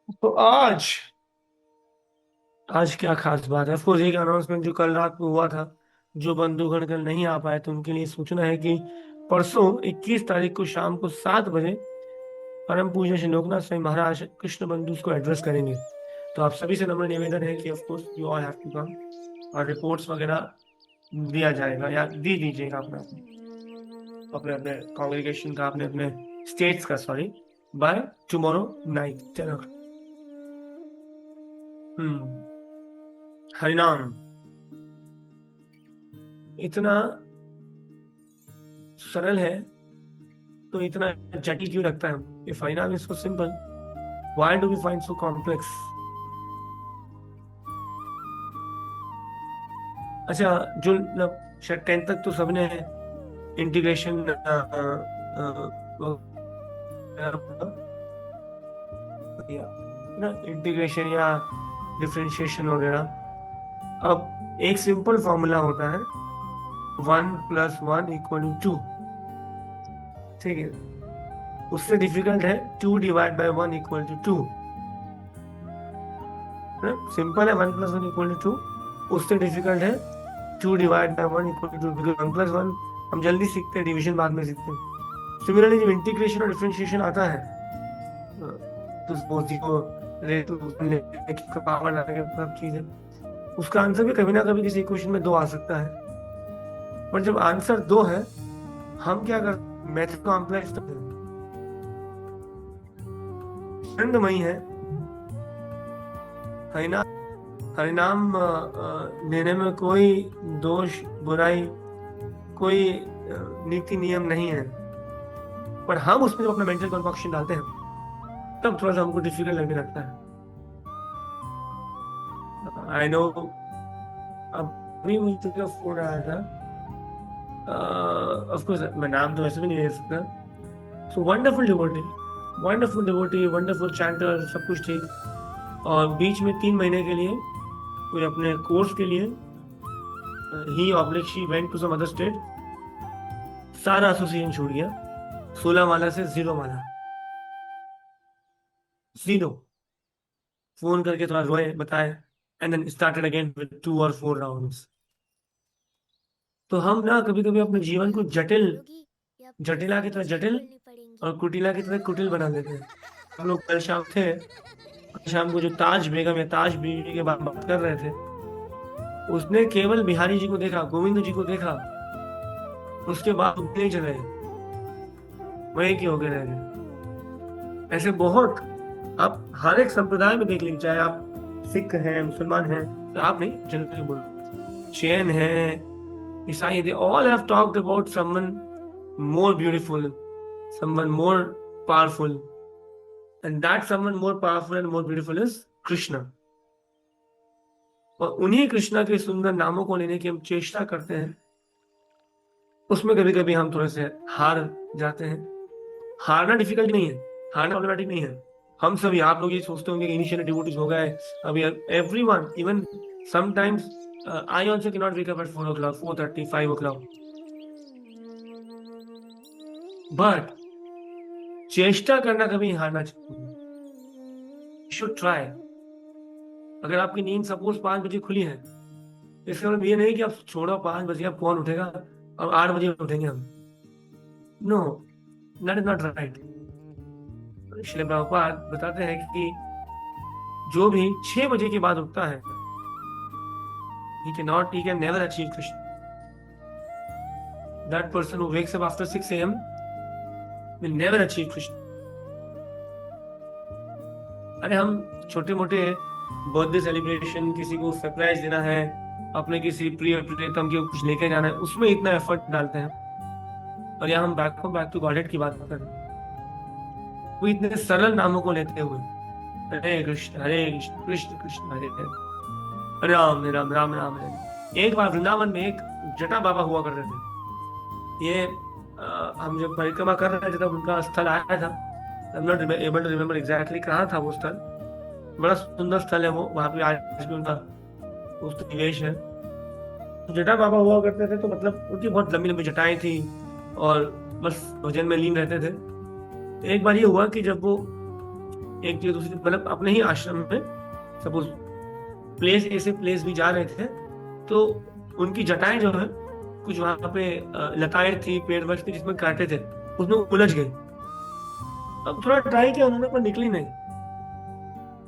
तो आज आज क्या खास बात है? ऑफकोर्स एक अनाउंसमेंट जो कल रात को हुआ था, जो बंधुगण कल नहीं आ पाए तो उनके लिए सूचना है कि परसों 21 तारीख को शाम को 7 बजे परम पूज्य श्री लोकनाथ स्वयं महाराज कृष्ण बंधु को एड्रेस करेंगे। तो आप सभी से नम्र निवेदन है कि of course you all have to come, और रिपोर्ट्स वगैरह दिया जाएगा या दे दीजिएगा अपना अपने अपने कॉन्ग्रेगेशन का, अपने अपने स्टेट्स का, sorry, by tomorrow night 10 o'clock। हम्म। हरिनाम इतना सरल है तो इतना जटिल क्यों लगता है? If Harinam is so simple, why do we find so complex? अच्छा, जो मतलब शायद 10th तक तो सबने इंटीग्रेशन ना, इंटीग्रेशन या डिफरेंशिएशन वगैरह। अब एक सिंपल फॉर्मूला होता है 1+1 = 2। ठीक है, उससे डिफिकल्ट है 2 ÷ 1 = 2। सिंपल है 1+1 = 2, उससे डिफिकल्ट है 2 ÷ 1 = 2, बिकॉज 1+1 हम जल्दी सीखते हैं, डिवीजन बाद में सीखते हैं। सिमिलरली जब इंटीग्रेशन और डिफरेंशिएशन आता है तो सपोज जी को पावर लाने सब चीजें, उसका आंसर भी कभी ना कभी किसी इक्वेशन में 2 आ सकता है। पर जब आंसर 2 है, हम क्या करते, मेथड कॉम्प्लेक्स आनंदमयी है। हरिनाम हरिनाम लेने में कोई दोष बुराई, कोई नीति नियम नहीं है। पर हम उसमें जब अपना मेंटल कंकॉक्शन डालते हैं तब थोड़ा सा हमको डिफिकल्ट लगने लगता है। आई नो, अभी मुझे तो फोन आया था, ऑफ कोर्स मैं नाम तो वैसे भी नहीं ले सकता। सो वंडरफुल डिवोटी, वंडरफुल चैंटर, सब कुछ ठीक। और बीच में 3 महीने के लिए कोई अपने कोर्स के लिए ही oblique she went to some other state, सारा एसोसिएशन छूट गया। 16 माला से 0 माला, 0। फोन करके थोड़ा रोए, बताए, and then started again with 2 और 4 राउंड्स। तो हम ना कभी कभी अपने जीवन को जटिल, बोलोगी या जटिला की तरह मुझे ही जटिल बोलनी पड़ेंगी? और कुटिला की तरह कुटिल बना देते हैं। हम लोग कल शाम थे, कल शाम को जो ताज बेगम या ताज बीवी के बात कर रहे थे, उसने केवल बिहारी जी को देखा, गोविंद जी को देखा, उसके बाद नहीं चले, वहीं के होके रह गए। ऐसे बहुत, आप हर एक संप्रदाय में देख लीजिए, चाहे आप सिख हैं, मुसलमान हैं, तो आप नहीं, जनरली बोलो, जैन है, ईसाई, they all have talked about someone more beautiful, someone more powerful, and that someone more powerful and more beautiful is Krishna. और उन्हीं कृष्णा के सुंदर नामों को लेने की हम चेष्टा करते हैं, उसमें कभी कभी हम थोड़े से हार जाते हैं। हारना डिफिकल्ट नहीं है, हारना प्रॉब्लमेटिक नहीं है। हम सभी, आप लोग ये सोचते होंगे कि इनिशियल डिवोटीज हो गए, अभी everyone, even sometimes I also can not wake up at 4 o'clock, 4:30, 5 o'clock, but चेष्टा करना कभी हारना चाहिए। Should try. अगर आपकी नींद सपोज 5 बजे खुली है, इसका मतलब ये नहीं कि आप छोड़ो 5 बजे, अब कौन उठेगा, अब 8 बजे उठेंगे हम। No, that is not right. Srila Prabhupada बताते हैं कि जो भी 6 बजे के बाद उठता है, he can never achieve Krishna. That person who wakes up after 6 a.m. will never achieve Krishna. अरे हम छोटे मोटे बर्थडे सेलिब्रेशन, किसी को सरप्राइज देना है, अपने किसी प्रिय प्रियतम को कुछ लेके जाना है, उसमें इतना एफर्ट डालते हैं। और यहाँ हम बैक टू गॉडहेड की बात करते हैं, वो इतने सरल नामों को लेते हुए, हरे कृष्ण कृष्ण कृष्ण हरे हरे, राम राम राम राम हरे। एक बार वृंदावन में एक जटा बाबा हुआ करते थे। ये हम जब परिक्रमा कर रहे थे तब उनका स्थल आया था। I am not able to remember exactly कहाँ था वो स्थल। बड़ा सुंदर स्थल है वो, वहां पे आज भी उनका उस निवेश है। तो जटा बाबा हुआ करते थे, तो मतलब उनकी बहुत लंबी लंबी जटाएं थी और बस भजन में लीन रहते थे। एक बार ये हुआ कि जब वो एक जगह दूसरी, मतलब अपने ही आश्रम में सपोज प्लेस ऐसे प्लेस भी जा रहे थे, तो उनकी जटाएं जो है कुछ वहां पे लताएं थी, पेड़ वड़ थे जिसमें कांटे थे, उसमें उलझ गई। अब थोड़ा ट्राई किया उन्होंने, पर निकली नहीं।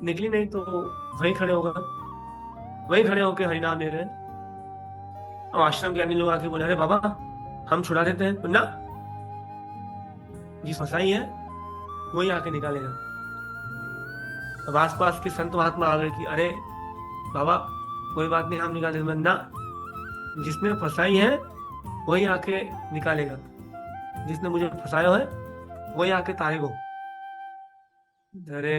निकली नहीं तो वहीं खड़े हो गए, वहीं खड़े होके हरिनाम ले रहे हैं। अब आश्रम के अन्य लोग आके बोले, अरे बाबा हम छुड़ा देते हैं। तो ना, जिस फंसाई है वही आके निकालेगा। अब आसपास के संत महात्मा आ गए कि अरे बाबा कोई बात नहीं, हम निकाल देंगे। ना, जिसने फंसाई है वही आके निकालेगा, जिसने मुझे फंसाया है वही आके तारेगा। अरे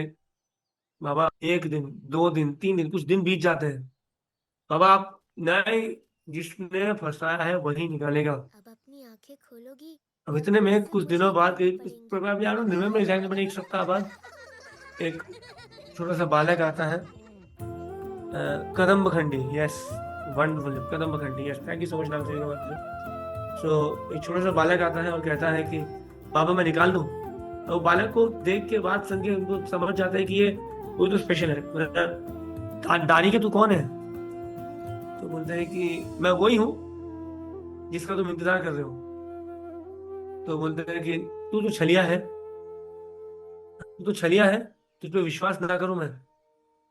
बाबा, एक दिन, 2 दिन, 3 दिन, कुछ दिन बीत जाते हैं। बाबा आप नहीं, जिसने फंसाया है वही निकालेगा। अब अपनी आंखें खोलोगी अब या इतने फिर में सिर्फ कुछ मुझे दिनों ही बाद, देखने कुछ पड़ेंगे? प्रोग्राम यार नवंबर एग्जाम में, 1 सप्ताह बाद एक छोटा सा बालक आता है, कदम खंडी, यस, वंडरफुल, कदम खंडी, yes, thank you so much नाम से। सो एक छोटा सा बालक आता है और कहता है कि बाबा मैं निकाल दूं। तो वो बालक को देख के, बात सुन के उनको समझ जाता है कि ये कोई तो स्पेशल है। दानी के तू कौन है? तो बोलते हैं कि मैं वही हूँ जिसका तुम इंतजार कर रहे हो। तो बोलते हैं कि तू तो छलिया है, तू तो छलिया है, तुझ पे विश्वास ना करूं मैं?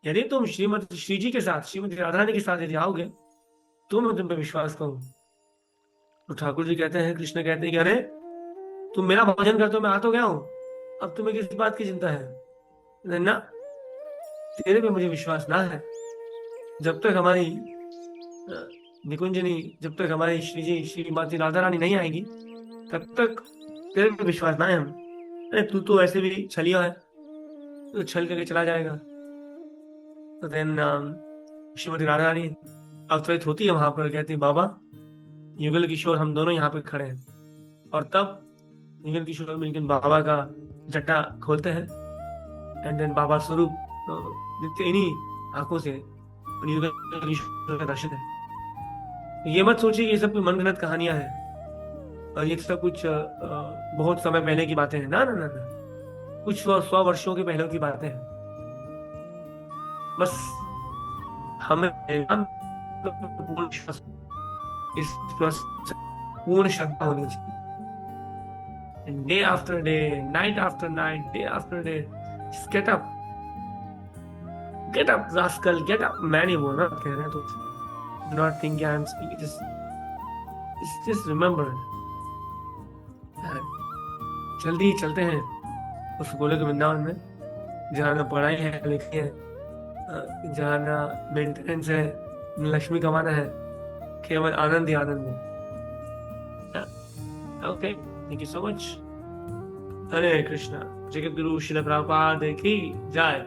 यदि तुम श्रीमती श्री जी के साथ, श्रीमती राधा रानी के साथ यदि आओगे तो मैं तुम पे विश्वास करूं। तो ठाकुर जी कहते हैं, कृष्ण कहते हैं कि अरे तुम मेरा भजन करते हो, मैं आ तो गया हूं, अब तुम्हें किस बात की चिंता है? ना, तेरे पे मुझे विश्वास ना है। जब तक हमारी निकुंजनी, जब तक हमारी श्री जी श्रीमती राधा रानी नहीं आएगी तब तक तेरे पे विश्वास ना है हम। अरे तू तो ऐसे भी छलिया है, तो छल करके चला जाएगा। तो देन श्रीमती राधा रानी अवतरित होती है वहां पर, कहती है बाबा युगल किशोर हम दोनों यहाँ पे खड़े हैं। और तब युगल किशोर मिलकर बाबा का जट्टा खोलते हैं, एंड देन बाबा स्वरूप दिखते इन्हीं आंखों से, और युगल किशोर का दर्शन है। तो ये मत सोचिए कि ये सब कोई मनगढ़ंत कहानियां हैं और ये सब कुछ बहुत समय पहले की बातें हैं। ना ना ना ना, कुछ 100 वर्षों के पहले की बातें हैं। बस हमें पूर्ण विश्वास, इस विश्वास पूर्ण श्रद्धा होनी चाहिए। Day after day, night after night, day after day, just get up rascal, get up man, ये बोलना कह रहे हैं तो do not think I'm speaking, just remember, जल्दी चलते हैं उस गोलोक वृंदावन में, जहाँ ना पढ़ाई है लिखी है, जहाँ ना मेंटेनेंस है, न लक्ष्मी कमाना है, केवल आनंद ही आनंद है। Okay, thank you so much. Hare Krishna. Jagat Guru Srila Prabhupada की जय।